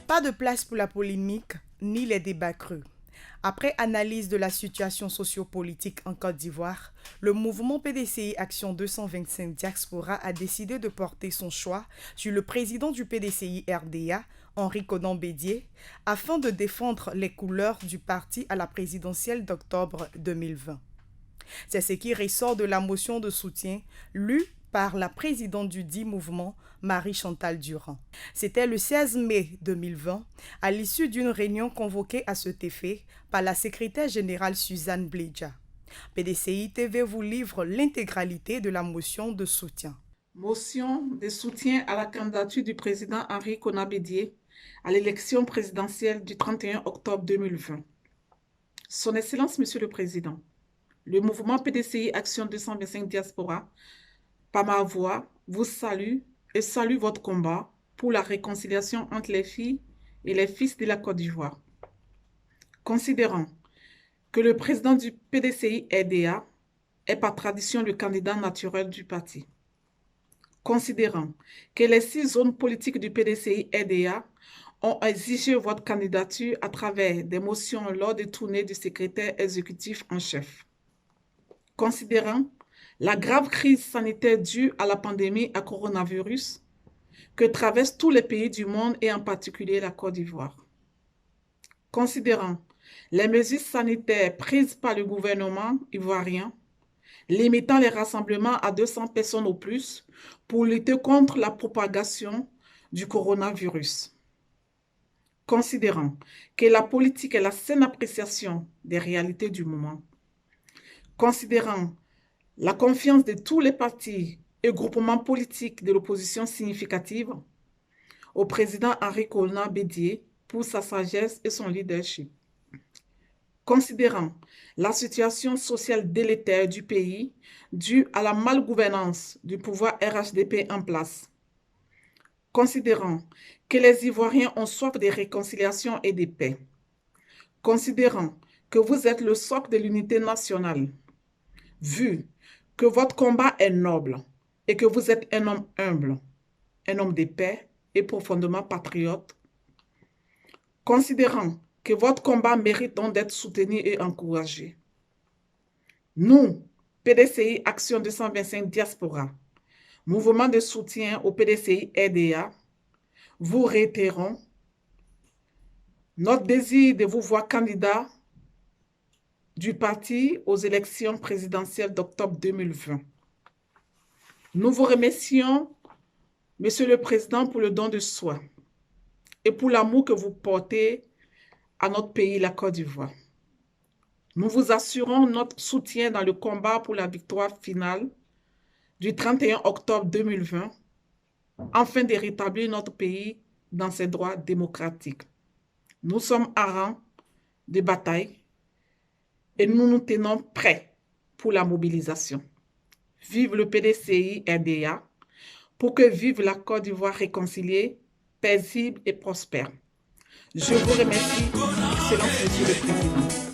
Pas de place pour la polémique ni les débats creux. Après analyse de la situation sociopolitique en Côte d'Ivoire, le mouvement PDCI Action 225 Diaspora a décidé de porter son choix sur le président du PDCI RDA, Henri Konan Bédié, afin de défendre les couleurs du parti à la présidentielle d'octobre 2020. C'est ce qui ressort de la motion de soutien lue par la présidente du dit mouvement, Marie-Chantal Durand. C'était le 16 mai 2020, à l'issue d'une réunion convoquée à cet effet par la secrétaire générale Suzanne Bleja. PDCI TV vous livre l'intégralité de la motion de soutien. Motion de soutien à la candidature du président Henri Konan Bédié à l'élection présidentielle du 31 octobre 2020. Son Excellence, Monsieur le Président, le mouvement PDCI Action 225 Diaspora, par ma voix, vous salue et salue votre combat pour la réconciliation entre les filles et les fils de la Côte d'Ivoire. Considérant que le président du PDCI RDA est par tradition le candidat naturel du parti. Considérant que les 6 zones politiques du PDCI RDA ont exigé votre candidature à travers des motions lors des tournées du secrétaire exécutif en chef. Considérant la grave crise sanitaire due à la pandémie à coronavirus que traversent tous les pays du monde et en particulier la Côte d'Ivoire. Considérant les mesures sanitaires prises par le gouvernement ivoirien, limitant les rassemblements à 200 personnes au plus pour lutter contre la propagation du coronavirus. Considérant que la politique est la saine appréciation des réalités du moment. Considérant la confiance de tous les partis et groupements politiques de l'opposition significative au président Henri Konan Bédié pour sa sagesse et son leadership. Considérant la situation sociale délétère du pays due à la malgouvernance du pouvoir RHDP en place. Considérant que les Ivoiriens ont soif de réconciliation et de paix. Considérant que vous êtes le socle de l'unité nationale. Vu que votre combat est noble et que vous êtes un homme humble, un homme de paix et profondément patriote, considérant que votre combat mérite donc d'être soutenu et encouragé. Nous, PDCI Action 225 Diaspora, mouvement de soutien au PDCI RDA, vous réitérons notre désir de vous voir candidat du parti aux élections présidentielles d'octobre 2020. Nous vous remercions, Monsieur le Président, pour le don de soi et pour l'amour que vous portez à notre pays, la Côte d'Ivoire. Nous vous assurons notre soutien dans le combat pour la victoire finale du 31 octobre 2020, afin de rétablir notre pays dans ses droits démocratiques. Nous sommes à rang de bataille et nous nous tenons prêts pour la mobilisation. Vive le PDCI RDA, pour que vive la Côte d'Ivoire réconciliée, paisible et prospère. Je vous remercie, Excellence Monsieur le Président.